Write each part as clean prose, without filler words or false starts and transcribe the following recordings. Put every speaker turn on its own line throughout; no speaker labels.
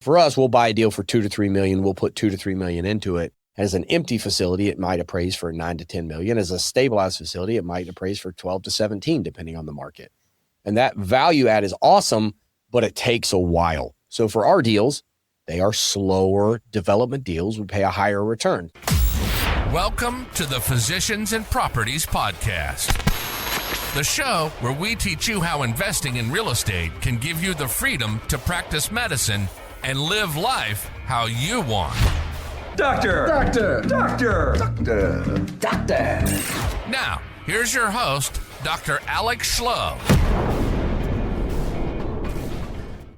For us, we'll buy a deal for 2 to 3 million. We'll put 2 to 3 million into it. As an empty facility, it might appraise for 9 to 10 million. As a stabilized facility, it might appraise for 12 to 17, depending on the market. And that value add is awesome, but it takes a while. So for our deals, they are slower development deals. We pay a higher return.
Welcome to the Physicians and Properties Podcast, the show where we teach you how investing in real estate can give you the freedom to practice medicine and live life how you want.
Doctor!
Now, here's your host, Dr. Alex Schloe.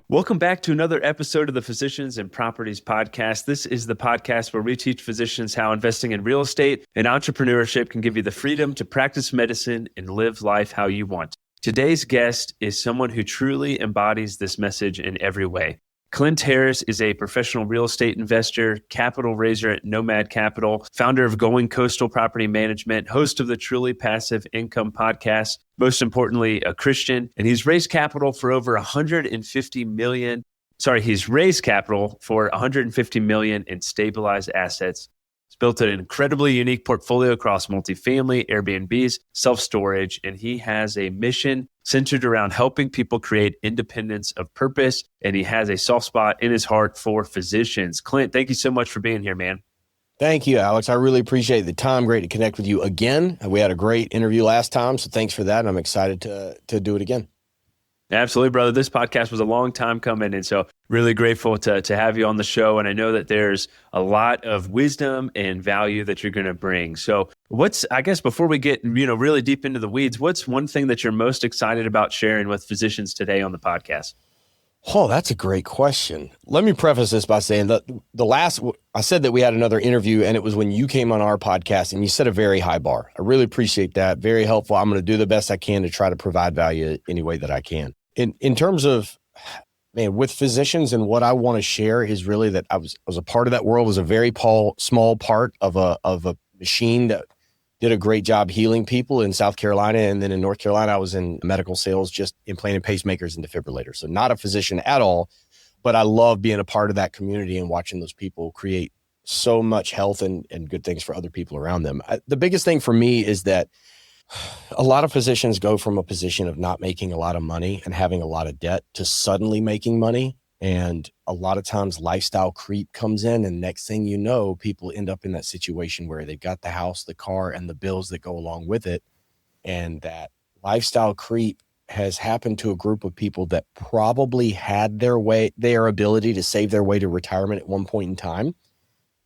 Welcome back to another episode of the Physicians and Properties Podcast. This is the podcast where we teach physicians how investing in real estate and entrepreneurship can give you the freedom to practice medicine and live life how you want. Today's guest is someone who truly embodies this message in every way. Clint Harris is a professional real estate investor, capital raiser at Nomad Capital, founder of Going Coastal Property Management, host of the Truly Passive Income podcast, most importantly, a Christian, and he's raised capital for over 150 million. He's raised capital for 150 million in stabilized assets. He's built an incredibly unique portfolio across multifamily, Airbnbs, self-storage, and he has a mission centered around helping people create independence of purpose, and he has a soft spot in his heart for physicians. Clint, thank you so much for being here, man.
Thank you, Alex. I really appreciate the time. Great to connect with you again. We had a great interview last time, so thanks for that. And I'm excited to do it again.
Absolutely, brother. This podcast was a long time coming, and so really grateful to have you on the show. And I know that there's a lot of wisdom and value that you're going to bring. So I guess before we get really deep into the weeds, what's one thing that you're most excited about sharing with physicians today on the podcast?
Oh, that's a great question. Let me preface this by saying that I said that we had another interview, and it was when you came on our podcast, and you set a very high bar. I really appreciate that. Very helpful. I'm going to do the best I can to try to provide value any way that I can. In terms of, with physicians, and what I want to share is really that I was a part of that world, was a very small part of a machine that did a great job healing people in South Carolina. And then in North Carolina, I was in medical sales, just implanting pacemakers and defibrillators. So not a physician at all, but I love being a part of that community and watching those people create so much health and good things for other people around them. The biggest thing for me is that a lot of physicians go from a position of not making a lot of money and having a lot of debt to suddenly making money. And a lot of times lifestyle creep comes in, and next thing you know, people end up in that situation where they've got the house, the car, and the bills that go along with it. And that lifestyle creep has happened to a group of people that probably had their ability to save their way to retirement at one point in time.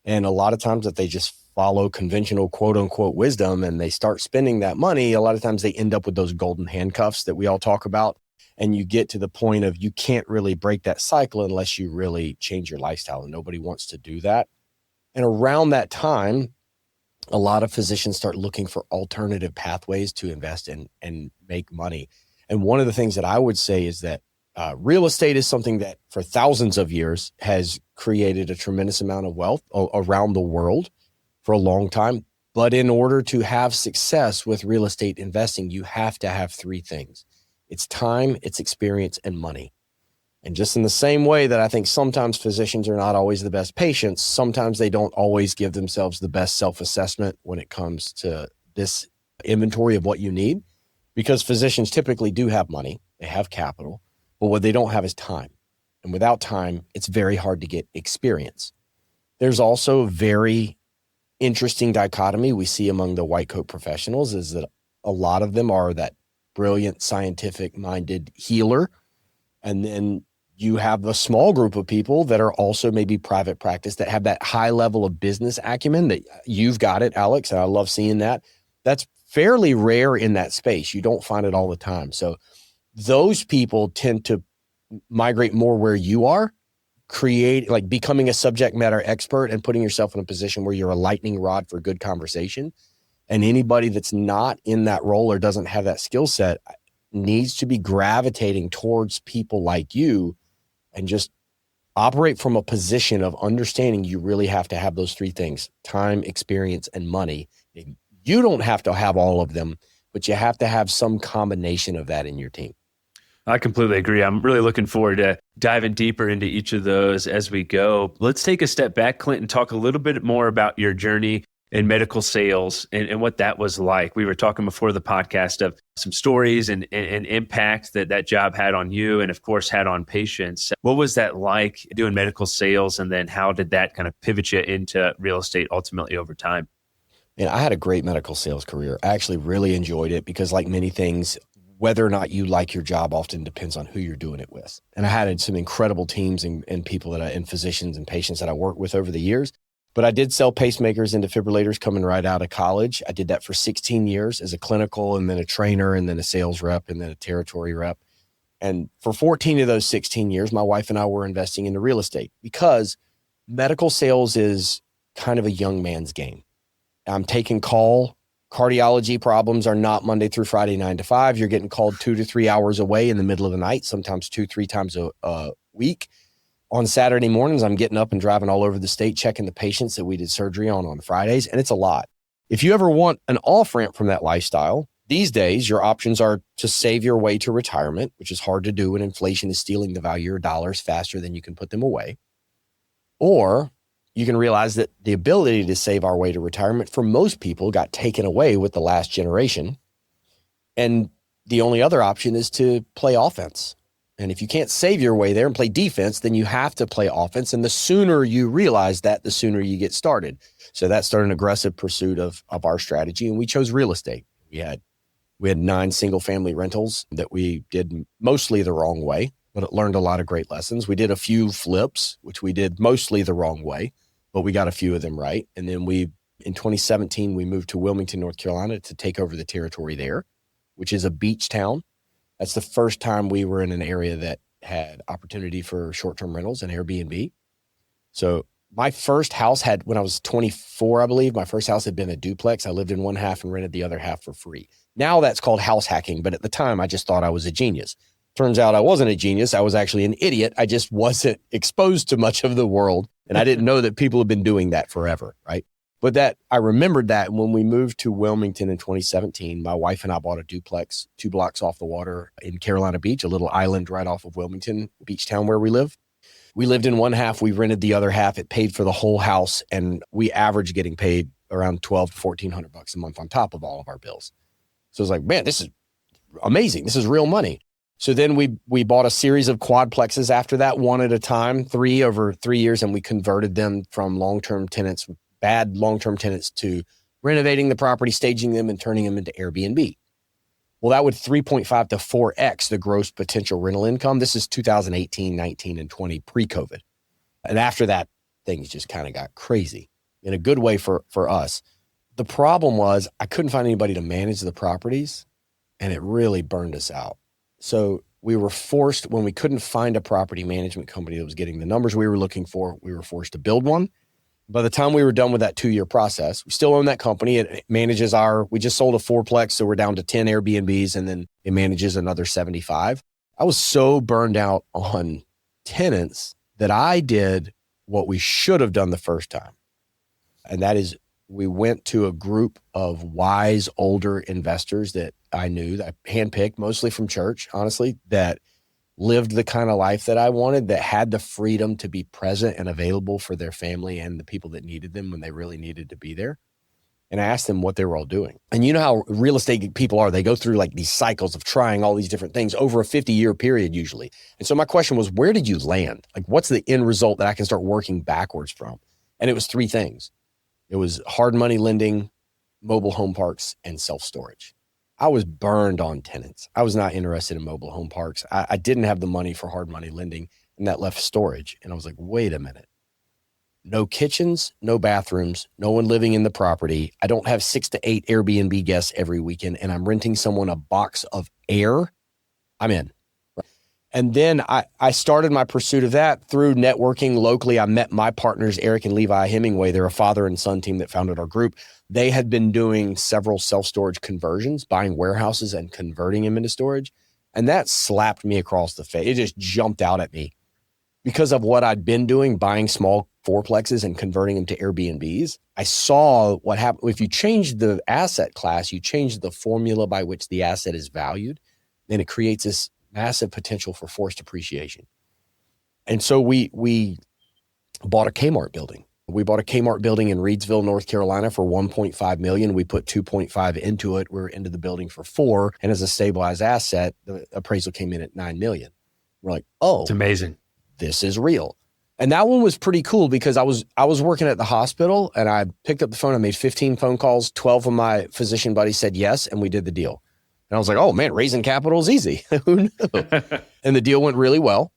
And a lot of times that they just follow conventional quote unquote wisdom and they start spending that money, a lot of times they end up with those golden handcuffs that we all talk about. And you get to the point of you can't really break that cycle unless you really change your lifestyle, and nobody wants to do that. And around that time, a lot of physicians start looking for alternative pathways to invest in and make money. And one of the things that I would say is that real estate is something that for thousands of years has created a tremendous amount of wealth around the world for a long time. But in order to have success with real estate investing, you have to have three things. It's time, it's experience, and money. And just in the same way that I think sometimes physicians are not always the best patients, sometimes they don't always give themselves the best self-assessment when it comes to this inventory of what you need, because physicians typically do have money, they have capital, but what they don't have is time. And without time, it's very hard to get experience. There's also a very interesting dichotomy we see among the white coat professionals is that a lot of them are that brilliant, scientific-minded healer. And then you have a small group of people that are also maybe private practice that have that high level of business acumen that you've got it, Alex, and I love seeing that. That's fairly rare in that space. You don't find it all the time. So those people tend to migrate more where you are, becoming a subject matter expert and putting yourself in a position where you're a lightning rod for good conversation. And anybody that's not in that role or doesn't have that skill set needs to be gravitating towards people like you and just operate from a position of understanding you really have to have those three things: time, experience, and money. You don't have to have all of them, but you have to have some combination of that in your team.
I completely agree. I'm really looking forward to diving deeper into each of those as we go. Let's take a step back, Clint, and talk a little bit more about your journey in medical sales and what that was like. We were talking before the podcast of some stories and impact that job had on you and, of course, had on patients. What was that like doing medical sales? And then how did that kind of pivot you into real estate ultimately over time?
And I had a great medical sales career. I actually really enjoyed it because, like many things, whether or not you like your job often depends on who you're doing it with. And I had some incredible teams and people and physicians and patients that I worked with over the years. But I did sell pacemakers and defibrillators coming right out of college. I did that for 16 years as a clinical and then a trainer and then a sales rep and then a territory rep. And for 14 of those 16 years, my wife and I were investing into real estate because medical sales is kind of a young man's game. I'm taking call. Cardiology problems are not Monday through Friday, 9 to 5. You're getting called 2 to 3 hours away in the middle of the night, sometimes 2-3 times a week. On Saturday mornings, I'm getting up and driving all over the state, checking the patients that we did surgery on Fridays, and it's a lot. If you ever want an off-ramp from that lifestyle, these days, your options are to save your way to retirement, which is hard to do when inflation is stealing the value of your dollars faster than you can put them away. Or you can realize that the ability to save our way to retirement for most people got taken away with the last generation. And the only other option is to play offense. And if you can't save your way there and play defense, then you have to play offense. And the sooner you realize that, the sooner you get started. So that started an aggressive pursuit of our strategy. And we chose real estate. We had 9 single family rentals that we did mostly the wrong way, but it learned a lot of great lessons. We did a few flips, which we did mostly the wrong way, but we got a few of them right. And then in 2017, we moved to Wilmington, North Carolina to take over the territory there, which is a beach town. That's the first time we were in an area that had opportunity for short-term rentals and Airbnb. So my first house when I was 24, I believe, my first house had been a duplex. I lived in one half and rented the other half for free. Now that's called house hacking, but at the time I just thought I was a genius. Turns out I wasn't a genius. I was actually an idiot. I just wasn't exposed to much of the world. And I didn't know that people have been doing that forever, right? But I remembered that when we moved to Wilmington in 2017, my wife and I bought a duplex 2 blocks off the water in Carolina Beach, a little island right off of Wilmington, beach town where we live. We lived in one half, we rented the other half. It paid for the whole house, and we averaged getting paid around $1,200 to $1,400 a month on top of all of our bills. So I was like, man, this is amazing. This is real money. So then we bought a series of quadplexes after that, one at a time, 3 over 3 years, and we converted them from long-term tenants, bad long-term tenants, to renovating the property, staging them, and turning them into Airbnb. Well, that would 3.5 to 4x the gross potential rental income. This is 2018, 19, and 20 pre-COVID. And after that, things just kind of got crazy in a good way for us. The problem was I couldn't find anybody to manage the properties, and it really burned us out. So we were forced, when we couldn't find a property management company that was getting the numbers we were looking for, we were forced to build one. By the time we were done with that 2-year process, we still own that company. It manages we just sold a 4-plex, so we're down to 10 Airbnbs, and then it manages another 75. I was so burned out on tenants that I did what we should have done the first time. And that is, we went to a group of wise older investors that I knew, that I handpicked mostly from church, honestly, that lived the kind of life that I wanted, that had the freedom to be present and available for their family and the people that needed them when they really needed to be there. And I asked them what they were all doing. And you know how real estate people are. They go through like these cycles of trying all these different things over a 50-year period usually. And so my question was, where did you land? Like, what's the end result that I can start working backwards from? And it was 3 things. It was hard money lending, mobile home parks, and self-storage. I was burned on tenants. I was not interested in mobile home parks. I didn't have the money for hard money lending, and that left storage. And I was like, wait a minute. No kitchens, no bathrooms, no one living in the property. I don't have 6 to 8 Airbnb guests every weekend, and I'm renting someone a box of air. I'm in. And then I started my pursuit of that through networking locally. I met my partners, Eric and Levi Hemingway. They're a father and son team that founded our group. They had been doing several self-storage conversions, buying warehouses and converting them into storage. And that slapped me across the face. It just jumped out at me because of what I'd been doing, buying small 4-plexes and converting them to Airbnbs. I saw what happened. If you change the asset class, you change the formula by which the asset is valued, then it creates this massive potential for forced appreciation. And so we bought a Kmart building. We bought a Kmart building in Reidsville, North Carolina for $1.5 million. We put $2.5 into it. We were into the building for $4 million. And as a stabilized asset, the appraisal came in at $9 million. We're like, oh,
it's amazing.
This is real. And that one was pretty cool because I was working at the hospital and I picked up the phone. I made 15 phone calls. 12 of my physician buddies said yes, and we did the deal. And I was like, oh man, raising capital is easy. Who knew? And the deal went really well.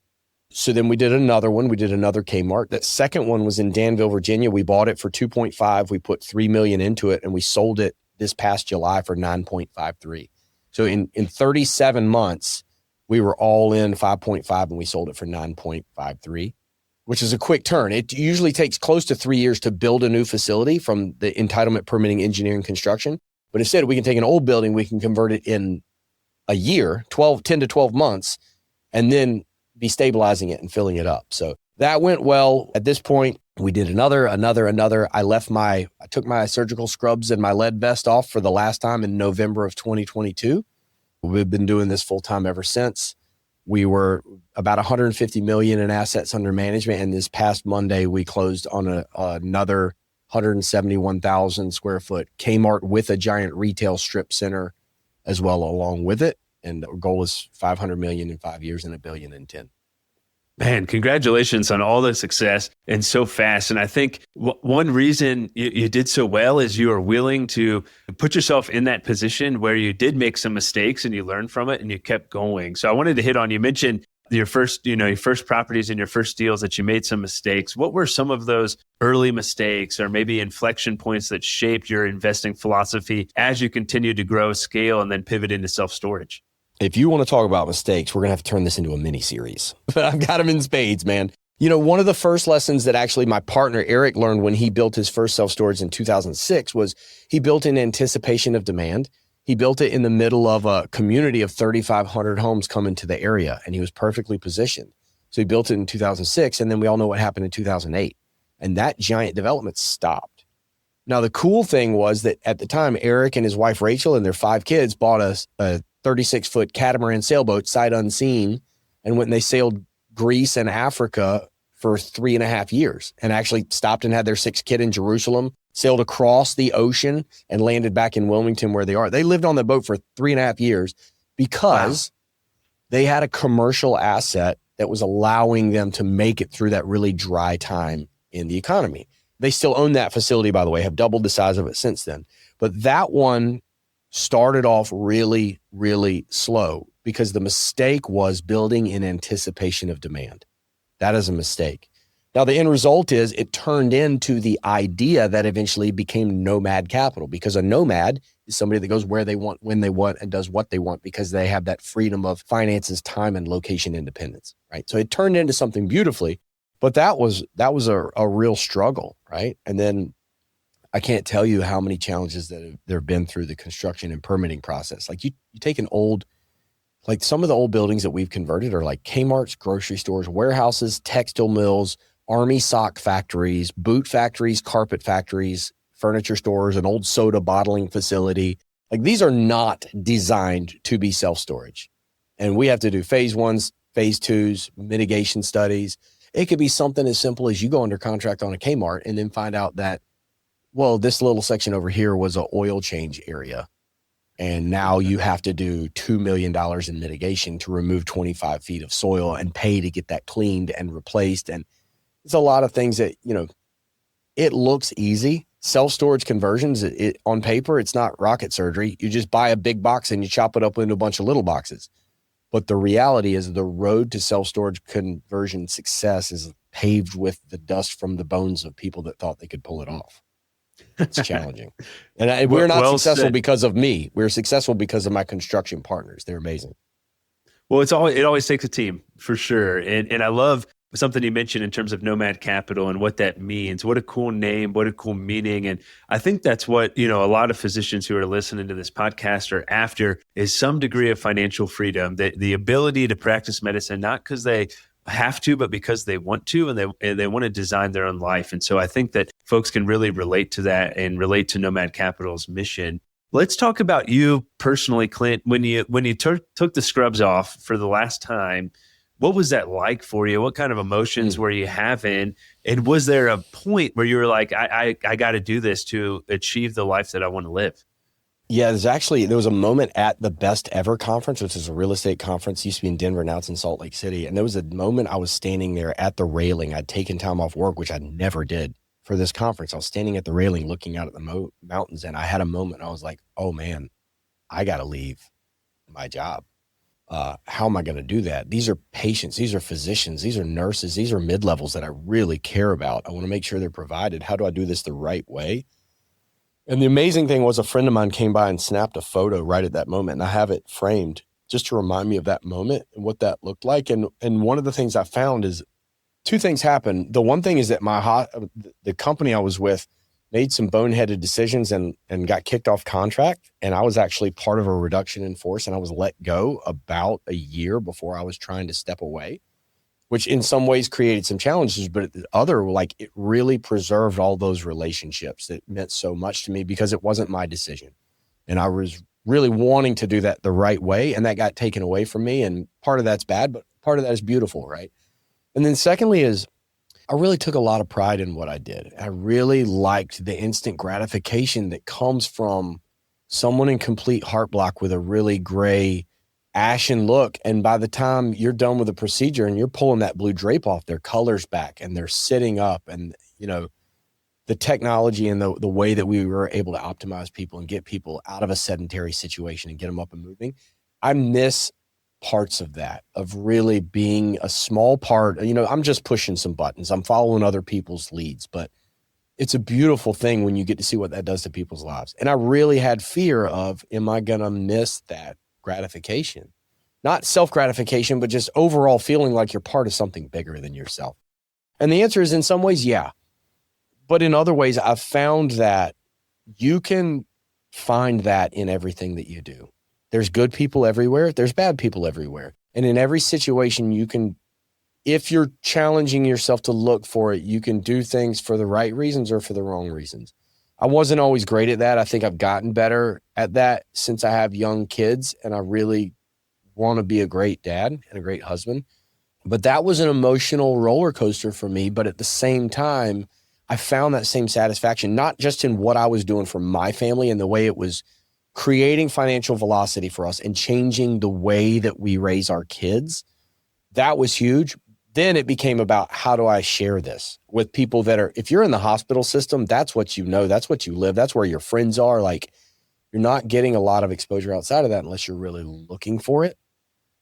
So then we did another one. We did another Kmart. That second one was in Danville, Virginia. We bought it for $2.5. We put $3 million into it, and we sold it this past July for $9.53. So in 37 months, we were all in 5.5 and we sold it for 9.53, which is a quick turn. It usually takes close to 3 years to build a new facility from the entitlement, permitting, engineering, construction. But instead, we can take an old building, we can convert it in a year, 10 to 12 months, and then be stabilizing it and filling it up. So that went well. At this point, we did another. I took my surgical scrubs and my lead vest off for the last time in November of 2022. We've been doing this full time ever since. We were about 150 million in assets under management. And this past Monday, we closed on another 171,000 square foot Kmart with a giant retail strip center as well along with it. And the goal is 500 million in 5 years and $1 billion in 10.
Man, congratulations on all the success and so fast. And I think one reason you did so well is you are willing to put yourself in that position where you did make some mistakes and you learned from it and you kept going. So I wanted to hit on, you mentioned your first properties and your first deals that you made some mistakes. What were some of those early mistakes or maybe inflection points that shaped your investing philosophy as you continued to grow, scale, and then pivot into self-storage?
If you want to talk about mistakes, we're going to have to turn this into a mini series, but I've got them in spades, man. You know, one of the first lessons that actually my partner, Eric, learned when he built his first self-storage in 2006 was he built in anticipation of demand. He built it in the middle of a community of 3,500 homes coming to the area, and he was perfectly positioned. So he built it in 2006, and then we all know what happened in 2008. And that giant development stopped. Now, the cool thing was that at the time, Eric and his wife, Rachel, and their 5 kids bought a 36-foot catamaran sailboat, sight unseen, and went and they sailed Greece and Africa for 3.5 years and actually stopped and had their 6th kid in Jerusalem, sailed across the ocean and landed back in Wilmington where they are. They lived on the boat for 3.5 years because they had a commercial asset that was allowing them to make it through that really dry time in the economy. They still own that facility, by the way, have doubled the size of it since then. But that one started off really, really slow because the mistake was building in anticipation of demand. That is a mistake. Now, the end result is it turned into the idea that eventually became Nomad Capital, because a nomad is somebody that goes where they want, when they want, and does what they want because they have that freedom of finances, time, and location independence, right? So it turned into something beautifully, but that was a real struggle, right? And then I can't tell you how many challenges that there have been through the construction and permitting process. Like you take some of the old buildings that we've converted are like Kmart's, grocery stores, warehouses, textile mills, army sock factories, boot factories, carpet factories, furniture stores, an old soda bottling facility. Like these are not designed to be self-storage. And we have to do phase 1s, phase 2s, mitigation studies. It could be something as simple as you go under contract on a Kmart and then find out that, well, this little section over here was an oil change area. And now you have to do $2 million in mitigation to remove 25 feet of soil and pay to get that cleaned and replaced. And it's a lot of things that, it looks easy. Self-storage conversions, on paper, it's not rocket surgery. You just buy a big box and you chop it up into a bunch of little boxes. But the reality is the road to self-storage conversion success is paved with the dust from the bones of people that thought they could pull it off. It's challenging. And we're not successful because of me. We're successful because of my construction partners. They're amazing.
Well, it always takes a team for sure. And I love something you mentioned in terms of Nomad Capital and what that means. What a cool name, what a cool meaning. And I think that's what, a lot of physicians who are listening to this podcast are after is some degree of financial freedom, the ability to practice medicine, not because they have to, but because they want to, and they want to design their own life. And so I think that folks can really relate to that and relate to Nomad Capital's mission. Let's talk about you personally, Clint. When you took the scrubs off for the last time, what was that like for you? What kind of emotions were you having? And was there a point where you were like, I got to do this to achieve the life that I want to live?
Yeah, there was a moment at the Best Ever conference, which is a real estate conference. It used to be in Denver, now it's in Salt Lake City. And there was a moment I was standing there at the railing. I'd taken time off work, which I never did for this conference. I was standing at the railing looking out at the mountains, and I had a moment. I was like, oh man, I got to leave my job. How am I going to do that? These are patients. These are physicians. These are nurses. These are mid-levels that I really care about. I want to make sure they're provided. How do I do this the right way? And the amazing thing was a friend of mine came by and snapped a photo right at that moment. And I have it framed just to remind me of that moment and what that looked like. And one of the things I found is two things happened. The one thing is that the company I was with made some boneheaded decisions and got kicked off contract. And I was actually part of a reduction in force, and I was let go about a year before I was trying to step away, which in some ways created some challenges, but the other, like, it really preserved all those relationships that meant so much to me because it wasn't my decision. And I was really wanting to do that the right way, and that got taken away from me. And part of that's bad, but part of that is beautiful, right? And then secondly is I really took a lot of pride in what I did. I really liked the instant gratification that comes from someone in complete heart block with a really gray, ashen look. And by the time you're done with the procedure and you're pulling that blue drape off, their color's back and they're sitting up. And, you know, the technology and the way that we were able to optimize people and get people out of a sedentary situation and get them up and moving, I miss parts of that, of really being a small part. You know, I'm just pushing some buttons. I'm following other people's leads, but it's a beautiful thing when you get to see what that does to people's lives. And I really had fear of, am I going to miss that gratification? Not self-gratification, but just overall feeling like you're part of something bigger than yourself. And the answer is in some ways, yeah. But in other ways, I've found that you can find that in everything that you do. There's good people everywhere. There's bad people everywhere. And in every situation, you can, if you're challenging yourself to look for it, you can do things for the right reasons or for the wrong reasons. I wasn't always great at that. I think I've gotten better at that since I have young kids, and I really want to be a great dad and a great husband. But that was an emotional roller coaster for me. But at the same time, I found that same satisfaction, not just in what I was doing for my family and the way it was creating financial velocity for us and changing the way that we raise our kids. That was huge. Then it became about, how do I share this with people that are, if you're in the hospital system, that's what you know, that's what you live, that's where your friends are. Like, you're not getting a lot of exposure outside of that unless you're really looking for it.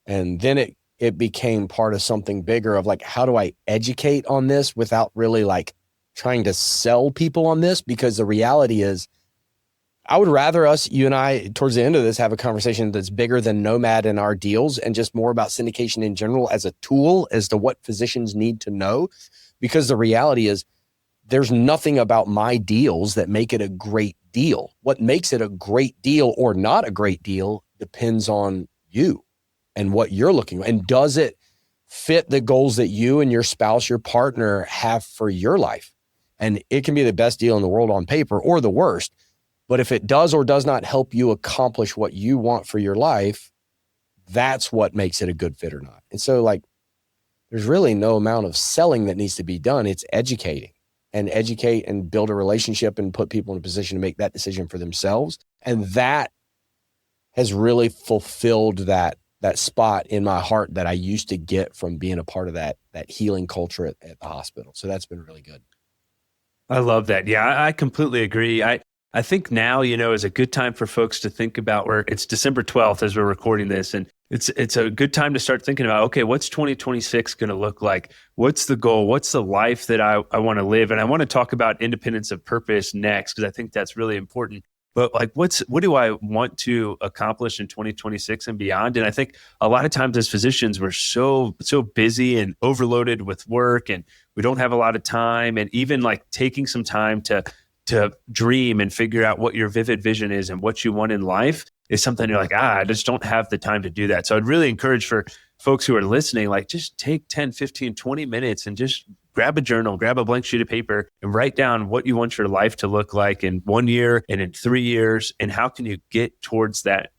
And then it became part of something bigger of like, how do I educate on this without really like trying to sell people on this? Because the reality is, I would rather you and I, towards the end of this, have a conversation that's bigger than Nomad and our deals and just more about syndication in general as a tool as to what physicians need to know. Because the reality is, there's nothing about my deals that make it a great deal. What makes it a great deal or not a great deal depends on you and what you're looking at. And does it fit the goals that you and your spouse, your partner have for your life? And it can be the best deal in the world on paper or the worst. But if it does or does not help you accomplish what you want for your life, that's what makes it a good fit or not. And so, like, there's really no amount of selling that needs to be done. It's educate and build a relationship and put people in a position to make that decision for themselves. And that has really fulfilled that spot in my heart that I used to get from being a part of that healing culture at the hospital. So that's been really good.
I love that. Yeah, I completely agree. I think now, is a good time for folks to think about, where it's December 12th as we're recording this, and it's a good time to start thinking about, okay, what's 2026 going to look like? What's the goal? What's the life that I want to live? And I want to talk about independence of purpose next, because I think that's really important. But like, what do I want to accomplish in 2026 and beyond? And I think a lot of times as physicians, we're so busy and overloaded with work, and we don't have a lot of time. And even like taking some time to dream and figure out what your vivid vision is and what you want in life is something you're like, I just don't have the time to do that. So I'd really encourage for folks who are listening, like just take 10, 15, 20 minutes and just grab a journal, grab a blank sheet of paper and write down what you want your life to look like in 1 year and in 3 years. And how can you get towards that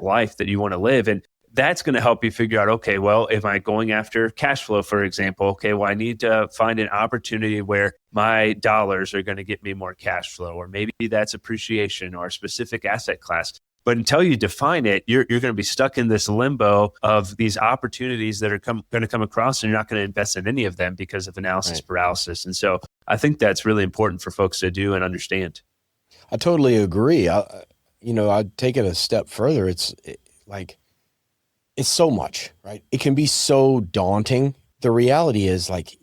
life that you want to live? And that's going to help you figure out, okay, well, am I going after cash flow, for example? Okay, well, I need to find an opportunity where my dollars are going to get me more cash flow, or maybe that's appreciation or a specific asset class. But until you define it, you're going to be stuck in this limbo of these opportunities that are going to come across, and you're not going to invest in any of them because of analysis paralysis. And so I think that's really important for folks to do and understand.
I totally agree. I'd take it a step further. It's so much, right? It can be so daunting. The reality is, like,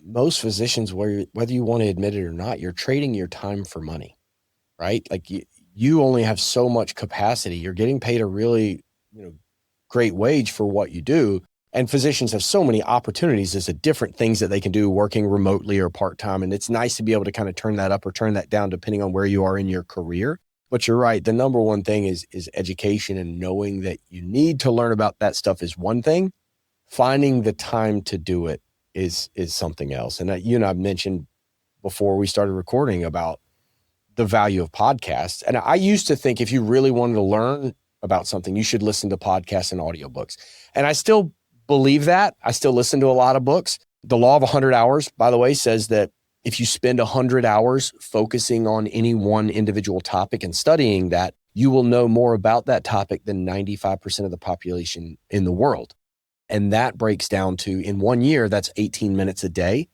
most physicians, whether you want to admit it or not, you're trading your time for money, right? Like you only have so much capacity. You're getting paid a really, great wage for what you do. And physicians have so many opportunities as to different things that they can do working remotely or part-time. And it's nice to be able to kind of turn that up or turn that down depending on where you are in your career. But you're right. The number one thing is education, and knowing that you need to learn about that stuff is one thing. Finding the time to do it is something else. And I've mentioned before we started recording about the value of podcasts. And I used to think if you really wanted to learn about something, you should listen to podcasts and audiobooks. And I still believe that. I still listen to a lot of books. The law of 100 hours, by the way, says that if you spend 100 hours focusing on any one individual topic and studying that, you will know more about that topic than 95% of the population in the world. And that breaks down to, in 1 year, that's 18 minutes a day.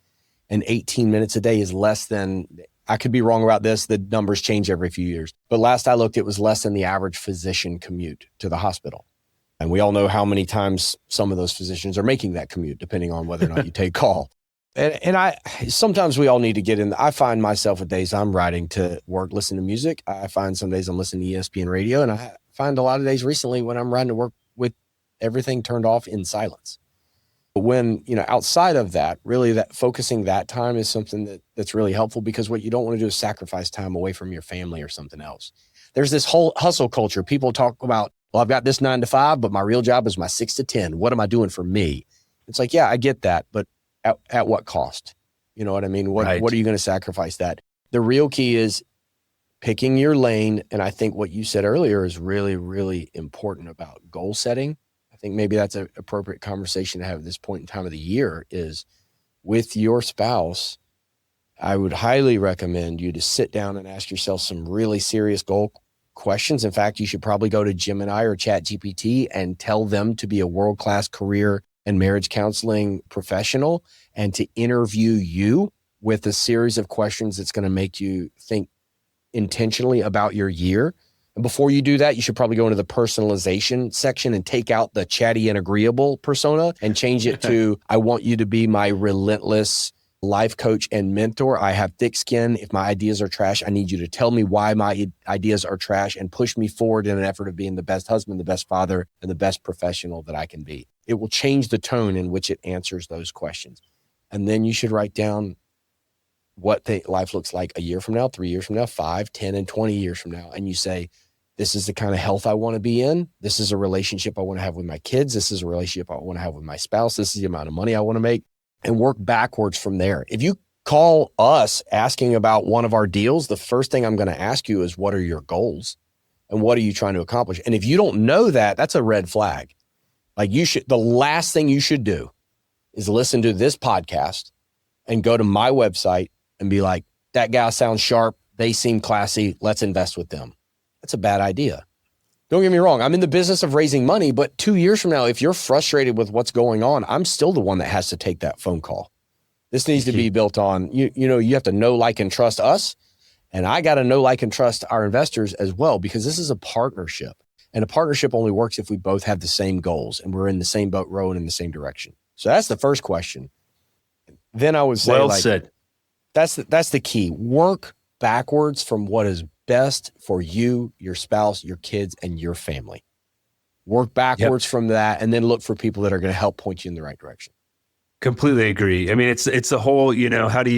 And 18 minutes a day is less than, I could be wrong about this, the numbers change every few years. But last I looked, it was less than the average physician commute to the hospital. And we all know how many times some of those physicians are making that commute, depending on whether or not you take call. And sometimes we all need to get in. I find myself with days I'm riding to work, listening to music. I find some days I'm listening to ESPN radio. And I find a lot of days recently when I'm riding to work with everything turned off in silence. But when, outside of that, really that focusing that time is something that's really helpful, because what you don't want to do is sacrifice time away from your family or something else. There's this whole hustle culture. People talk about, well, I've got this 9 to 5, but my real job is my 6 to 10. What am I doing for me? It's like, yeah, I get that. But at what cost? You know what I mean? What are you going to sacrifice that? The real key is picking your lane. And I think what you said earlier is really, really important about goal setting. I think maybe that's an appropriate conversation to have at this point in time of the year, is with your spouse. I would highly recommend you to sit down and ask yourself some really serious goal questions. In fact, you should probably go to Gemini or ChatGPT and tell them to be a world-class career and marriage counseling professional, and to interview you with a series of questions that's going to make you think intentionally about your year. And before you do that, you should probably go into the personalization section and take out the chatty and agreeable persona and change it to, I want you to be my relentless life coach and mentor. I have thick skin. If my ideas are trash, I need you to tell me why my ideas are trash and push me forward in an effort of being the best husband, the best father, and the best professional that I can be. It will change the tone in which it answers those questions. And then you should write down what life looks like a year from now, 3 years from now, 5, 10, and 20 years from now. And you say, this is the kind of health I want to be in. This is a relationship I want to have with my kids. This is a relationship I want to have with my spouse. This is the amount of money I want to make, and work backwards from there. If you call us asking about one of our deals, the first thing I'm going to ask you is, what are your goals and what are you trying to accomplish? And if you don't know that, that's a red flag. Like, the last thing you should do is listen to this podcast and go to my website and be like, that guy sounds sharp. They seem classy. Let's invest with them. That's a bad idea. Don't get me wrong. I'm in the business of raising money, but 2 years from now, if you're frustrated with what's going on, I'm still the one that has to take that phone call. This needs to be built on, you have to know, like, and trust us. And I got to know, like, and trust our investors as well, because this is a partnership. And a partnership only works if we both have the same goals and we're in the same boat rowing in the same direction. So that's the first question. Then I would say,
well said.
That's the key. Work backwards from what is best for you, your spouse, your kids, and your family. Work backwards from that, and then look for people that are going to help point you in the right direction.
Completely agree. I mean, it's the whole, how do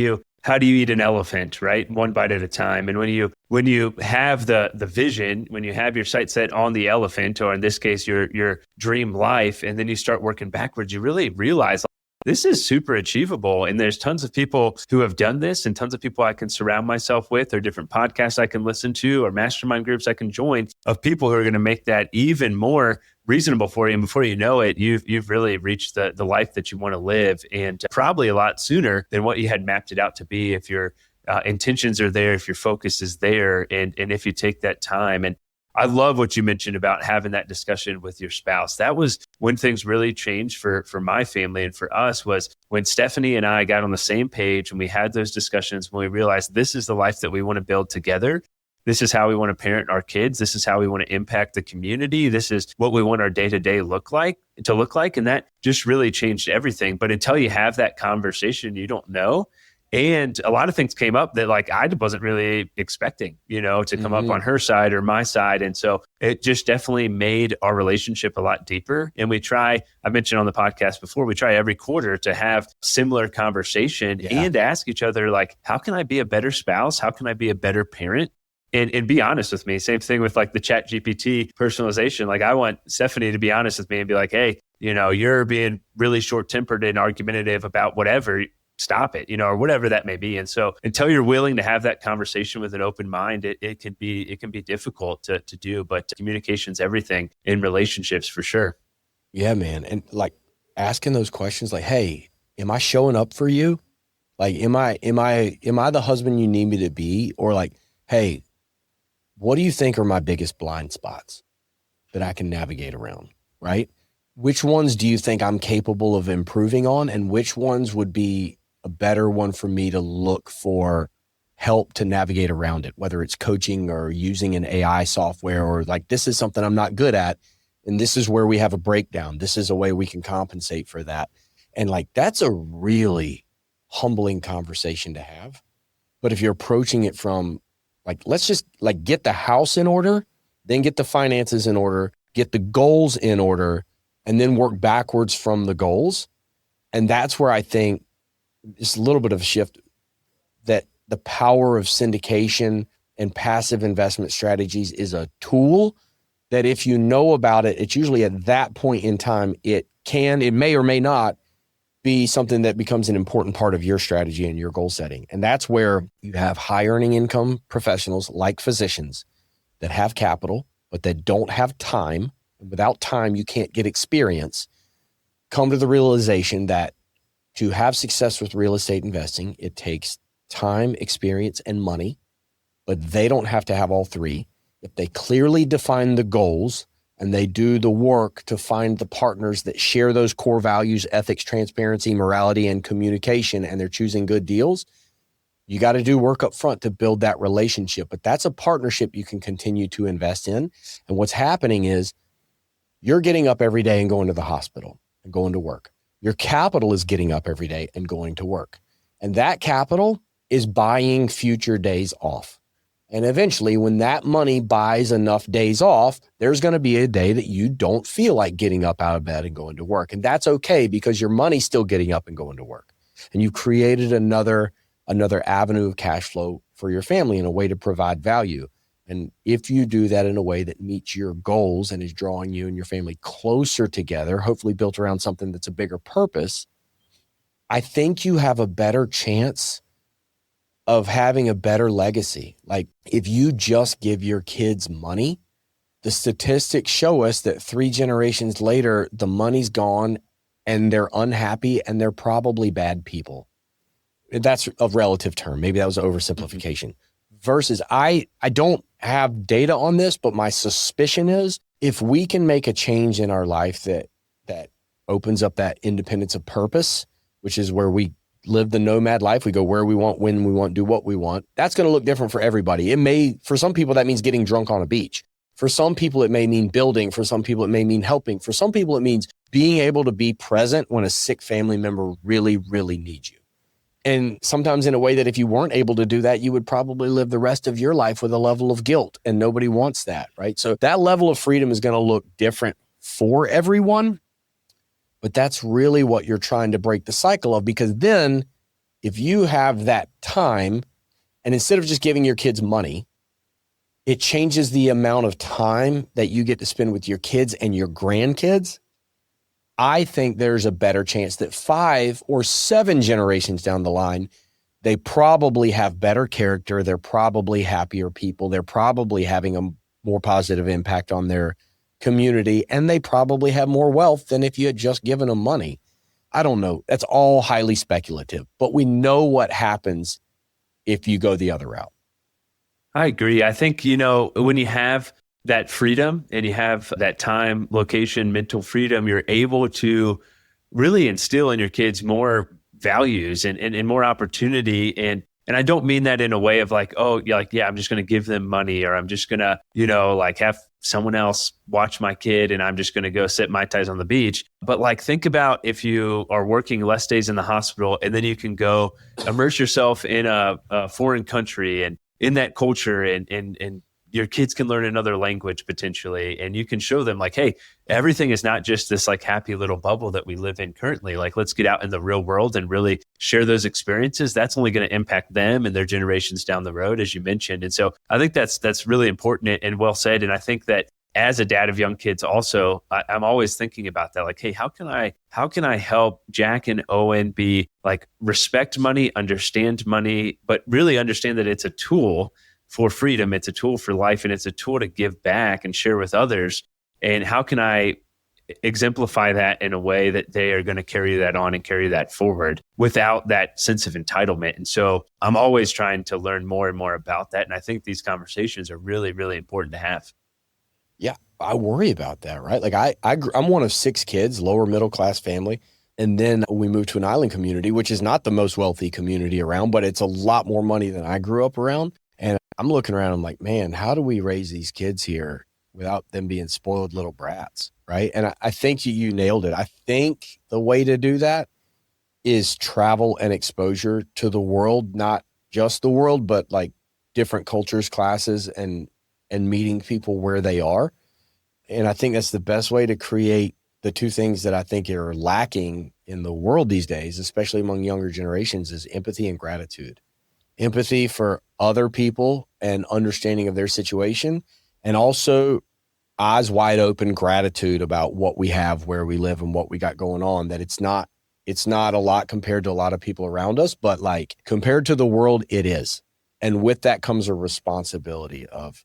how do you eat an elephant, right? One bite at a time. And when you have the vision, when you have your sight set on the elephant, or in this case, your dream life, and then you start working backwards, you really realize this is super achievable. And there's tons of people who have done this, and tons of people I can surround myself with, or different podcasts I can listen to, or mastermind groups I can join, of people who are going to make that even more reasonable for you. And before you know it, you've really reached the life that you want to live, and probably a lot sooner than what you had mapped it out to be, if your intentions are there, if your focus is there, and if you take that time. And I love what you mentioned about having that discussion with your spouse. That was when things really changed for my family and for us, was when Stephanie and I got on the same page, and we had those discussions, when we realized this is the life that we want to build together. This is how we want to parent our kids. This is how we want to impact the community. This is what we want our day-to-day look like. And that just really changed everything. But until you have that conversation, you don't know. And a lot of things came up that I wasn't really expecting, to come up on her side or my side. And so it just definitely made our relationship a lot deeper. And I mentioned on the podcast before, we try every quarter to have similar conversation and ask each other, how can I be a better spouse? How can I be a better parent? And be honest with me. Same thing with the ChatGPT personalization. I want Stephanie to be honest with me and be like, hey, you're being really short-tempered and argumentative about whatever. Stop it, or whatever that may be. And so until you're willing to have that conversation with an open mind, it can be difficult to do, but communication's everything in relationships for sure.
Yeah, man. And asking those questions, hey, am I showing up for you? Am I the husband you need me to be? Or hey, what do you think are my biggest blind spots that I can navigate around, right? Which ones do you think I'm capable of improving on? And which ones would be a better one for me to look for help to navigate around it, whether it's coaching or using an AI software, or this is something I'm not good at, and this is where we have a breakdown. This is a way we can compensate for that. And that's a really humbling conversation to have. But if you're approaching it from let's just get the house in order, then get the finances in order, get the goals in order, and then work backwards from the goals. And that's where I think it's a little bit of a shift, that the power of syndication and passive investment strategies is a tool that if you know about it, it's usually at that point in time, it may or may not be something that becomes an important part of your strategy and your goal setting. And that's where you have high earning income professionals like physicians that have capital, but that don't have time. And without time, you can't get experience. Come to the realization that to have success with real estate investing, it takes time, experience, and money, but they don't have to have all three. If they clearly define the goals and they do the work to find the partners that share those core values, ethics, transparency, morality, and communication, and they're choosing good deals, you got to do work up front to build that relationship. But that's a partnership you can continue to invest in. And what's happening is you're getting up every day and going to the hospital and going to work. Your capital is getting up every day and going to work. And that capital is buying future days off. And eventually, when that money buys enough days off, there's going to be a day that you don't feel like getting up out of bed and going to work. And that's okay, because your money's still getting up and going to work. And you've created another avenue of cash flow for your family and a way to provide value. And if you do that in a way that meets your goals and is drawing you and your family closer together, hopefully built around something that's a bigger purpose, I think you have a better chance of having a better legacy. If you just give your kids money, the statistics show us that 3 generations later, the money's gone and they're unhappy and they're probably bad people. That's a relative term. Maybe that was an oversimplification. Versus I don't have data on this, but my suspicion is if we can make a change in our life that opens up that independence of purpose, which is where we live the nomad life, we go where we want, when we want, do what we want. That's going to look different for everybody. For some people, that means getting drunk on a beach. For some people, it may mean building. For some people, it may mean helping. For some people, it means being able to be present when a sick family member really, really needs you. And sometimes in a way that if you weren't able to do that, you would probably live the rest of your life with a level of guilt, and nobody wants that, right? So that level of freedom is going to look different for everyone, but that's really what you're trying to break the cycle of, because then if you have that time, and instead of just giving your kids money, it changes the amount of time that you get to spend with your kids and your grandkids, I think there's a better chance that 5 or 7 generations down the line, they probably have better character. They're probably happier people. They're probably having a more positive impact on their community, and they probably have more wealth than if you had just given them money. I don't know. That's all highly speculative, but we know what happens if you go the other route.
I agree. I think, when you have that freedom and you have that time, location, mental freedom, you're able to really instill in your kids more values and more opportunity. And I don't mean that in a way of like, I'm just going to give them money, or I'm just going to, have someone else watch my kid and I'm just going to go sit Mai Tais on the beach. But like, think about if you are working less days in the hospital and then you can go immerse yourself in a foreign country and in that culture, and your kids can learn another language potentially, and you can show them like, hey, everything is not just this like happy little bubble that we live in currently. Like, let's get out in the real world and really share those experiences. That's only going to impact them and their generations down the road, as you mentioned. And so I think that's really important and well said. And I think that as a dad of young kids also, I'm always thinking about that. Like, hey, how can I help Jack and Owen be like, respect money, understand money, but really understand that it's a tool for freedom. It's a tool for life, and it's a tool to give back and share with others. And how can I exemplify that in a way that they are going to carry that on and carry that forward without that sense of entitlement? And so I'm always trying to learn more and more about that. And I think these conversations are really, really important to have.
Yeah, I worry about that, right? Like I'm one of 6 kids, lower middle class family. And then we moved to an island community, which is not the most wealthy community around, but it's a lot more money than I grew up around. And I'm looking around, I'm like, man, how do we raise these kids here without them being spoiled little brats, right? And I think you nailed it. I think the way to do that is travel and exposure to the world, not just the world, but like different cultures, classes, and meeting people where they are. And I think that's the best way to create the 2 things that I think are lacking in the world these days, especially among younger generations, is empathy and gratitude. Empathy for other people and understanding of their situation, and also eyes wide open gratitude about what we have, where we live, and what we got going on. That it's not a lot compared to a lot of people around us, but like compared to the world, it is. And with that comes a responsibility of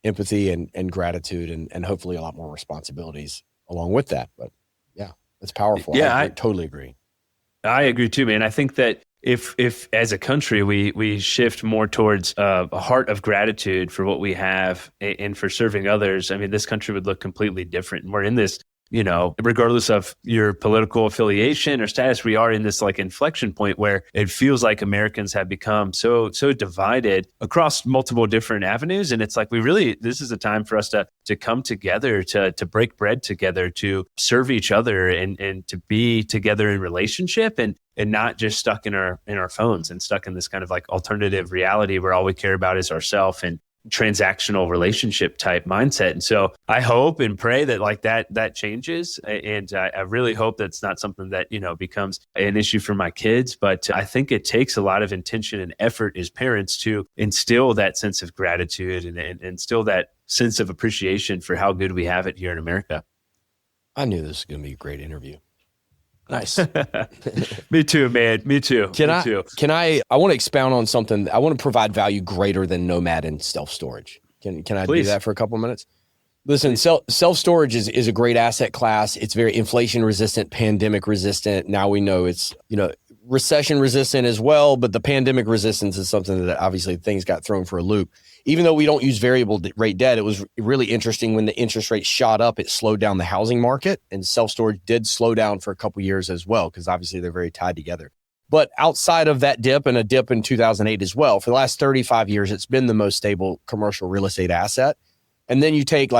empathy and gratitude, and hopefully a lot more responsibilities along with that. But yeah, it's powerful.
Yeah,
I totally agree.
I agree too, man. I think that if as a country we shift more towards a heart of gratitude for what we have and for serving others, I mean, this country would look completely different. And we're in this, regardless of your political affiliation or status, we are in this like inflection point where it feels like Americans have become so divided across multiple different avenues. And it's like, this is a time for us to come together, to break bread together, to serve each other, and to be together in relationship, and not just stuck in our phones and stuck in this kind of like alternative reality where all we care about is ourselves and transactional relationship type mindset. And so I hope and pray that like that changes. And I really hope that's not something that, becomes an issue for my kids. But I think it takes a lot of intention and effort as parents to instill that sense of gratitude and instill that sense of appreciation for how good we have it here in America.
I knew this was going to be a great interview. Nice.
Me too, man. Me too.
I want to expound on something. I want to provide value greater than Nomad and self-storage. Can I
Please.
do that for a couple of minutes? Listen, self-storage is a great asset class. It's very inflation resistant, pandemic resistant. Now we know it's, recession resistant as well, but the pandemic resistance is something that obviously things got thrown for a loop. Even though we don't use variable rate debt, it was really interesting when the interest rate shot up, it slowed down the housing market, and self-storage did slow down for a couple years as well, because obviously they're very tied together. But outside of that dip, and a dip in 2008 as well, for the last 35 years, it's been the most stable commercial real estate asset. And then you take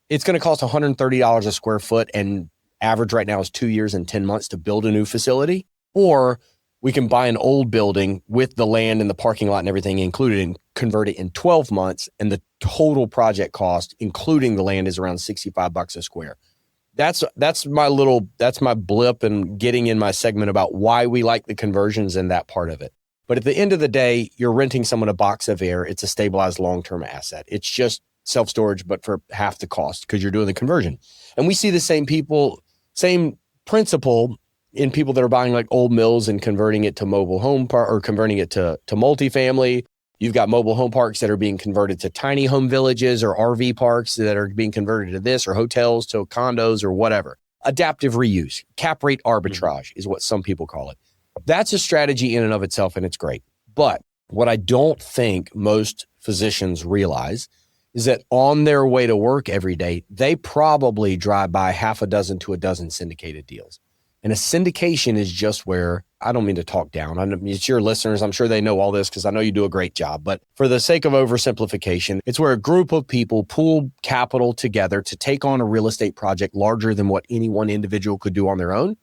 it's going to cost $130 a square foot, and average right now is 2 years and 10 months to build a new facility. Or we can buy an old building with the land and the parking lot and everything included and convert it in 12 months. And the total project cost, including the land, is around $65 a square. that's my blip and getting in my segment about why we like the conversions and that part of it. But at the end of the day, you're renting someone a box of air. It's a stabilized long-term asset. It's just self-storage, but for half the cost because you're doing the conversion. And we see the same principle in people that are buying like old mills and converting it to mobile home park or converting it to multifamily. You've got mobile home parks that are being converted to tiny home villages or RV parks that are being converted to this, or hotels to condos or whatever. Adaptive reuse, cap rate arbitrage is what some people call it. That's a strategy in and of itself, and it's great. But what I don't think most physicians realize is that on their way to work every day, they probably drive by half a dozen to a dozen syndicated deals. And a syndication is just where, I don't mean to talk down. It's your listeners. I'm sure they know all this because I know you do a great job. But for the sake of oversimplification, it's where a group of people pool capital together to take on a real estate project larger than what any one individual could do on their own.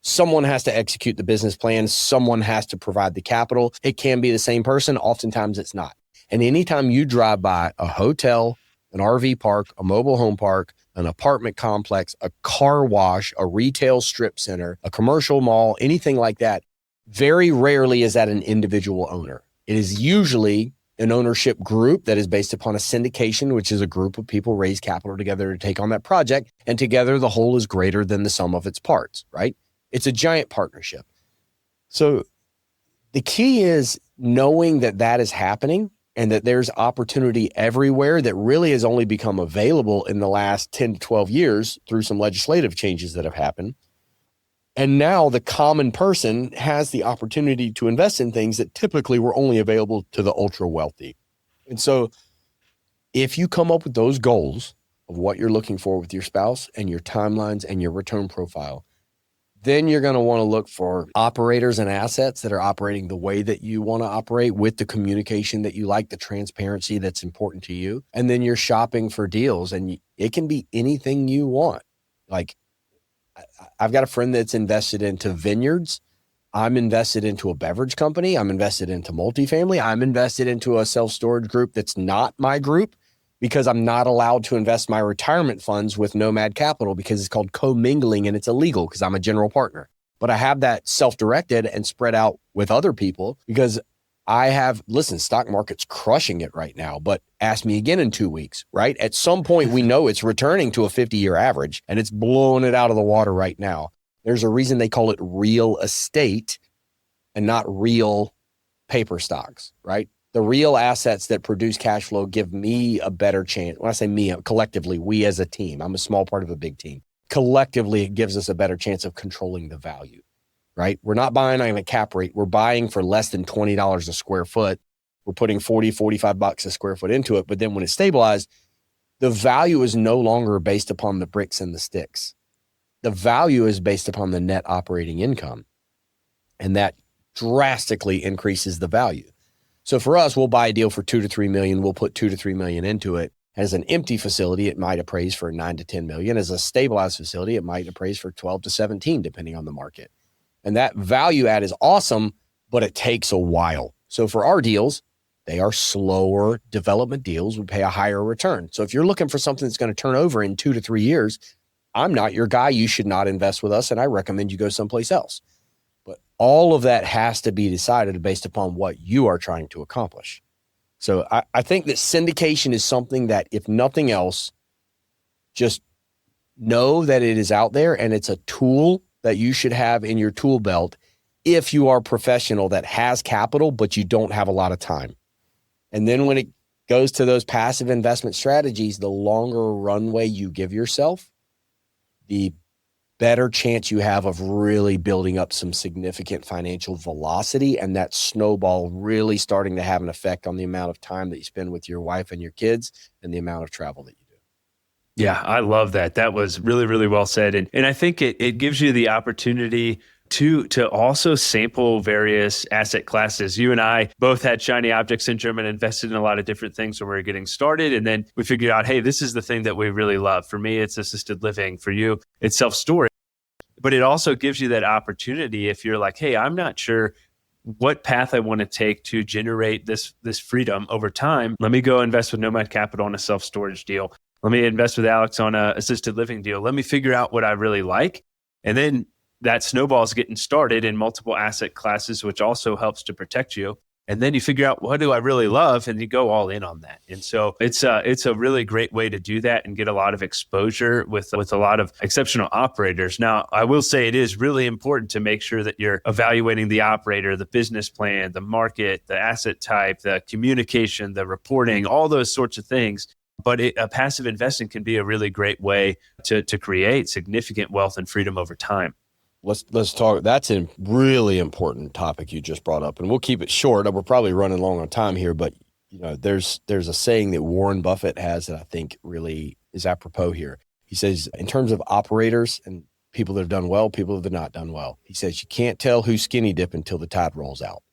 Someone has to execute the business plan. Someone has to provide the capital. It can be the same person. Oftentimes it's not. And anytime you drive by a hotel, an RV park, a mobile home park, an apartment complex, a car wash, a retail strip center, a commercial mall, anything like that, very rarely is that an individual owner. It is usually an ownership group that is based upon a syndication, which is a group of people raise capital together to take on that project. And together, the whole is greater than the sum of its parts, right? It's a giant partnership. So the key is knowing that that is happening and that there's opportunity everywhere that really has only become available in the last 10 to 12 years through some legislative changes that have happened. And now the common person has the opportunity to invest in things that typically were only available to the ultra wealthy. And so if you come up with those goals of what you're looking for with your spouse and your timelines and your return profile, then you're going to want to look for operators and assets that are operating the way that you want to operate, with the communication that you like, the transparency that's important to you. And then you're shopping for deals, and it can be anything you want. Like, I've got a friend that's invested into vineyards. I'm invested into a beverage company. I'm invested into multifamily. I'm invested into a self-storage group that's not my group, because I'm not allowed to invest my retirement funds with Nomad Capital because it's called commingling and it's illegal because I'm a general partner. But I have that self-directed and spread out with other people because stock market's crushing it right now, but ask me again in 2 weeks, right? At some point, we know it's returning to a 50-year average and it's blowing it out of the water right now. There's a reason they call it real estate and not real paper stocks, right? The real assets that produce cash flow give me a better chance. When I say me, collectively, we as a team, I'm a small part of a big team. Collectively, it gives us a better chance of controlling the value, right? We're not buying on a cap rate. We're buying for less than $20 a square foot. We're putting $40-$45 a square foot into it. But then when it's stabilized, the value is no longer based upon the bricks and the sticks. The value is based upon the net operating income. And that drastically increases the value. So for us, we'll buy a deal for $2 to $3 million. We'll put $2 to $3 million into it. As an empty facility, it might appraise for $9 to $10 million. As a stabilized facility, it might appraise for 12 to 17, depending on the market. And that value add is awesome, but it takes a while. So for our deals, they are slower development deals. We pay a higher return. So if you're looking for something that's going to turn over in 2 to 3 years, I'm not your guy. You should not invest with us, and I recommend you go someplace else. But all of that has to be decided based upon what you are trying to accomplish. So I think that syndication is something that, if nothing else, just know that it is out there, and it's a tool that you should have in your tool belt if you are a professional that has capital, but you don't have a lot of time. And then when it goes to those passive investment strategies, the longer runway you give yourself, the better chance you have of really building up some significant financial velocity, and that snowball really starting to have an effect on the amount of time that you spend with your wife and your kids and the amount of travel that you do.
Yeah, I love that. That was really, really well said. And I think it gives you the opportunity to also sample various asset classes. You and I both had shiny object syndrome and invested in a lot of different things when we were getting started. And then we figured out, hey, this is the thing that we really love. For me, it's assisted living. For you, it's self-storage. But it also gives you that opportunity if you're like, hey, I'm not sure what path I want to take to generate this freedom over time. Let me go invest with Nomad Capital in a self-storage deal. let me invest with Alex on a assisted living deal. Let me figure out what I really like. And then that snowball's getting started in multiple asset classes, which also helps to protect you. And then you figure out, what do I really love? And you go all in on that. And so it's a really great way to do that and get a lot of exposure with a lot of exceptional operators. Now, I will say it is really important to make sure that you're evaluating the operator, the business plan, the market, the asset type, the communication, the reporting, all those sorts of things. But a passive investing can be a really great way to create significant wealth and freedom over time.
Let's talk. That's a really important topic you just brought up, and we'll keep it short. We're probably running long on time here, but there's a saying that Warren Buffett has that I think really is apropos here. He says, in terms of operators and people that have done well, people that have not done well, he says you can't tell who's skinny dip until the tide rolls out.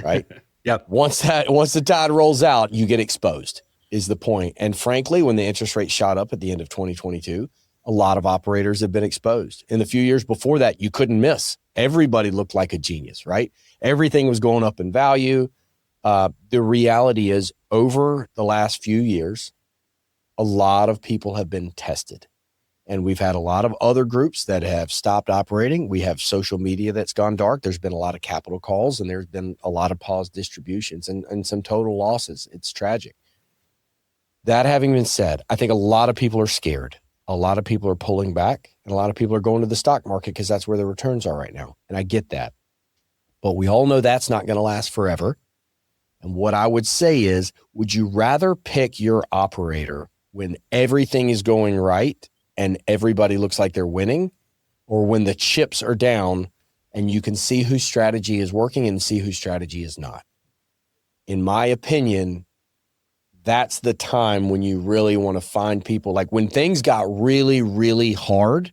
Right?
Yep.
Once the tide rolls out, you get exposed. Is the point. And frankly, when the interest rate shot up at the end of 2022. A lot of operators have been exposed. In the few years before that, you couldn't miss. Everybody looked like a genius, right? Everything was going up in value. The reality is, over the last few years, a lot of people have been tested. And we've had a lot of other groups that have stopped operating. We have social media that's gone dark. There's been a lot of capital calls, and there's been a lot of paused distributions and some total losses. It's tragic. That having been said, I think a lot of people are scared. A lot of people are pulling back, and a lot of people are going to the stock market because that's where the returns are right now. And I get that. But we all know that's not going to last forever. And what I would say is, would you rather pick your operator when everything is going right and everybody looks like they're winning, or when the chips are down and you can see whose strategy is working and see whose strategy is not? In my opinion, that's the time when you really want to find people. Like when things got really, really hard,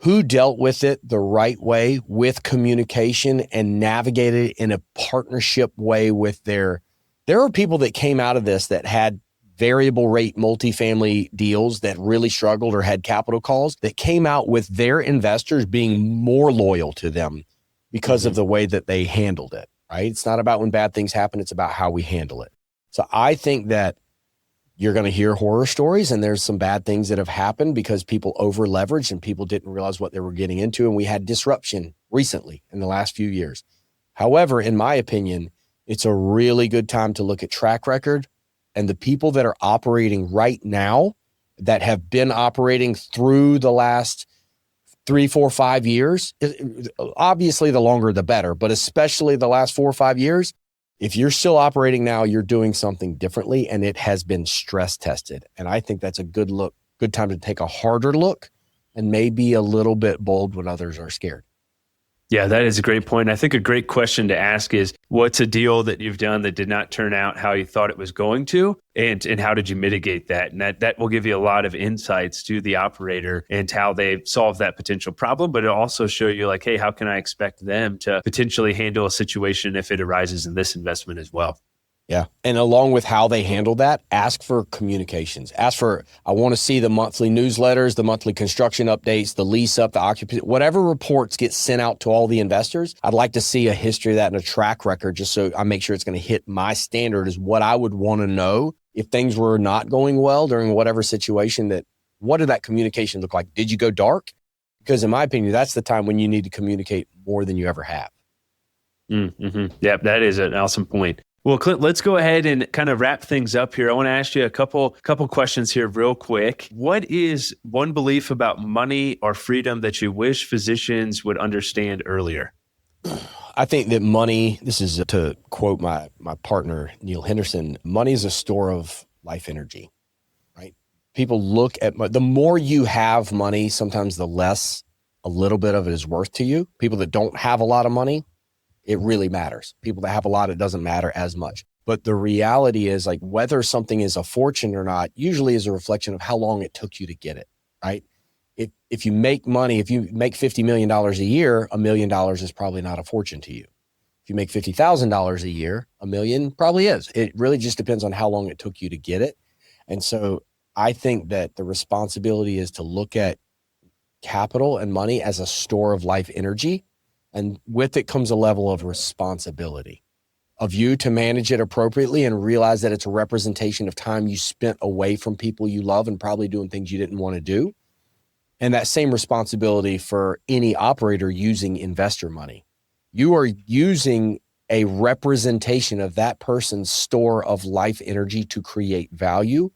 who dealt with it the right way with communication and navigated it in a partnership way with there are people that came out of this that had variable rate multifamily deals that really struggled or had capital calls that came out with their investors being more loyal to them because of the way that they handled it, right? It's not about when bad things happen. It's about how we handle it. So I think that you're going to hear horror stories, and there's some bad things that have happened because people over leveraged and people didn't realize what they were getting into. And we had disruption recently in the last few years. However, in my opinion, it's a really good time to look at track record, and the people that are operating right now that have been operating through the last 3, 4, 5 years, obviously the longer the better, but especially the last 4 or 5 years, if you're still operating now, you're doing something differently, and it has been stress tested. And I think that's a good time to take a harder look and maybe a little bit bold when others are scared.
Yeah, that is a great point. I think a great question to ask is, what's a deal that you've done that did not turn out how you thought it was going to? And how did you mitigate that? And that will give you a lot of insights to the operator and how they solve that potential problem. But it'll also show you like, hey, how can I expect them to potentially handle a situation if it arises in this investment as well?
Yeah. And along with how they handle that, ask for communications. Ask for, I want to see the monthly newsletters, the monthly construction updates, the lease up, the occupancy, whatever reports get sent out to all the investors. I'd like to see a history of that and a track record just so I make sure it's going to hit my standard is what I would want to know if things were not going well during whatever situation. That what did that communication look like? Did you go dark? Because in my opinion, that's the time when you need to communicate more than you ever have.
Mm-hmm. Yeah, that is an awesome point. Well, Clint, let's go ahead and kind of wrap things up here. I want to ask you a couple questions here real quick. What is one belief about money or freedom that you wish physicians would understand earlier?
I think that money, this is to quote my partner, Neil Henderson, money is a store of life energy, right? People look at, the more you have money, sometimes the less a little bit of it is worth to you. People that don't have a lot of money, it really matters. People that have a lot, it doesn't matter as much. But the reality is, like, whether something is a fortune or not, usually is a reflection of how long it took you to get it, right? If you make money, if you make $50 million a year, $1 million is probably not a fortune to you. If you make $50,000 a year, $1 million probably is. It really just depends on how long it took you to get it. And so I think that the responsibility is to look at capital and money as a store of life energy. And with it comes a level of responsibility. of you to manage it appropriately and realize that it's a representation of time you spent away from people you love and probably doing things you didn't want to do. And that same responsibility for any operator using investor money. You are using a representation of that person's store of life energy to create value.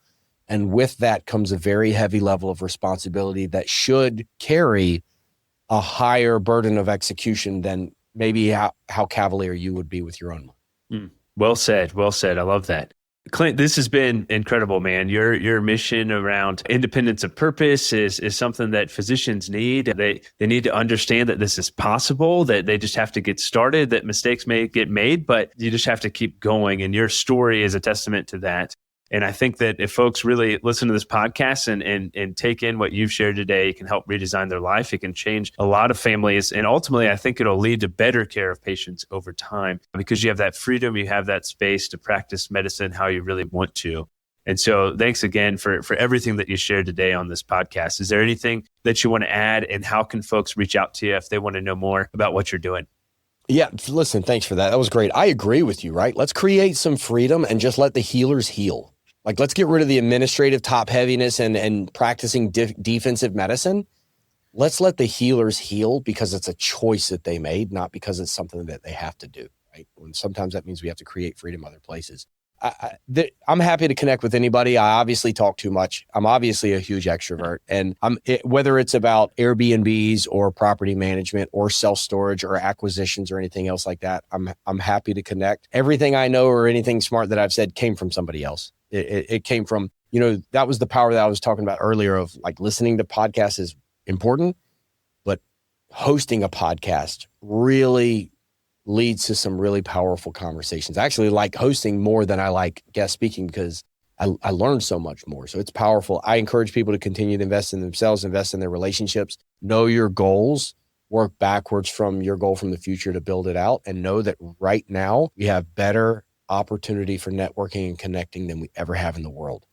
And with that comes a very heavy level of responsibility that should carry a higher burden of execution than maybe how cavalier you would be with your own money.
Well said. Well said. I love that. Clint, this has been incredible, man. Your mission around independence of purpose is something that physicians need. They need to understand that this is possible, that they just have to get started, that mistakes may get made, but you just have to keep going. And your story is a testament to that. And I think that if folks really listen to this podcast and take in what you've shared today, it can help redesign their life. It can change a lot of families. And ultimately, I think it'll lead to better care of patients over time because you have that freedom, you have that space to practice medicine how you really want to. And so thanks again for everything that you shared today on this podcast. Is there anything that you want to add, and how can folks reach out to you if they want to know more about what you're doing?
Yeah, listen, thanks for that. That was great. I agree with you, right? Let's create some freedom and just let the healers heal. Like, let's get rid of the administrative top heaviness and practicing defensive medicine. Let's let the healers heal because it's a choice that they made, not because it's something that they have to do, right? And sometimes that means we have to create freedom other places. I'm happy to connect with anybody. I obviously talk too much. I'm obviously a huge extrovert. And whether it's about Airbnbs or property management or self-storage or acquisitions or anything else like that, I'm happy to connect. Everything I know or anything smart that I've said came from somebody else. It came from, that was the power that I was talking about earlier of like listening to podcasts is important, but hosting a podcast really leads to some really powerful conversations. I actually like hosting more than I like guest speaking because I learned so much more. So it's powerful. I encourage people to continue to invest in themselves, invest in their relationships, know your goals, work backwards from your goal from the future to build it out, and know that right now we have better opportunity for networking and connecting than we ever have in the world.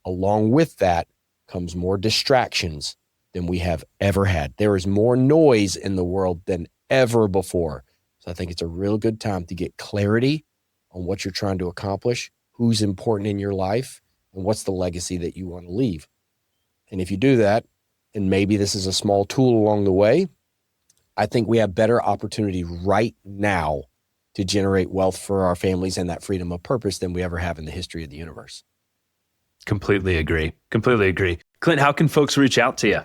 Along with that comes more distractions than we have ever had. There is more noise in the world than ever before. So I think it's a real good time to get clarity on what you're trying to accomplish, who's important in your life, and what's the legacy that you want to leave. And if you do that, and maybe this is a small tool along the way, I think we have better opportunity right now to generate wealth for our families and that freedom of purpose than we ever have in the history of the universe.
Completely agree. Clint, how can folks reach out to you?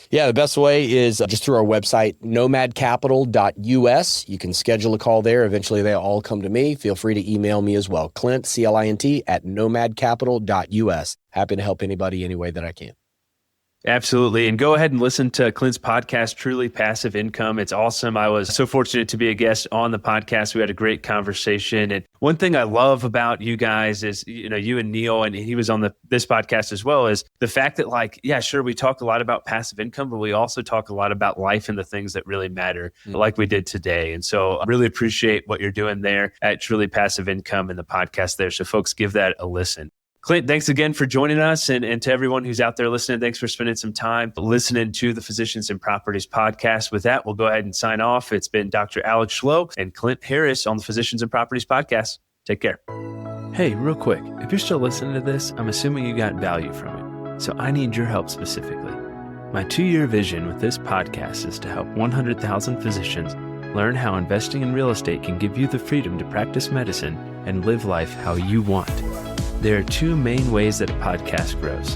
Yeah, the best way is just through our website, nomadcapital.us. You can schedule a call there. Eventually, they all come to me. Feel free to email me as well. Clint, CLINT, at nomadcapital.us. Happy to help anybody any way that I can.
Absolutely. And go ahead and listen to Clint's podcast, Truly Passive Income. It's awesome. I was so fortunate to be a guest on the podcast. We had a great conversation. And one thing I love about you guys is, you and Neil, and he was on this podcast as well, is the fact that we talk a lot about passive income, but we also talk a lot about life and the things that really matter, like we did today. And so I really appreciate what you're doing there at Truly Passive Income and the podcast there. So folks, give that a listen. Clint, thanks again for joining us. And to everyone who's out there listening, thanks for spending some time listening to the Physicians and Properties podcast. With that, we'll go ahead and sign off. It's been Dr. Alex Schloe and Clint Harris on the Physicians and Properties podcast. Take care. Hey, real quick, if you're still listening to this, I'm assuming you got value from it. So I need your help specifically. My 2-year vision with this podcast is to help 100,000 physicians learn how investing in real estate can give you the freedom to practice medicine and live life how you want. There are 2 main ways that a podcast grows.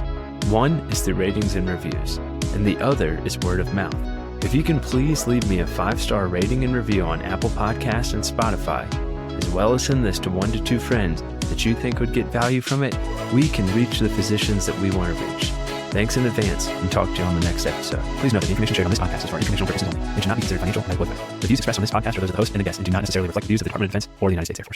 One is through ratings and reviews, and the other is word of mouth. If you can please leave me a 5-star rating and review on Apple Podcasts and Spotify, as well as send this to 1 to 2 friends that you think would get value from it, we can reach the physicians that we want to reach. Thanks in advance, and talk to you on the next episode. Please note that the information shared on this podcast is for informational purposes only and should not be considered financial or medical advice. The views expressed on this podcast are those of the host and the guest and do not necessarily reflect the views of the Department of Defense or the United States Air Force.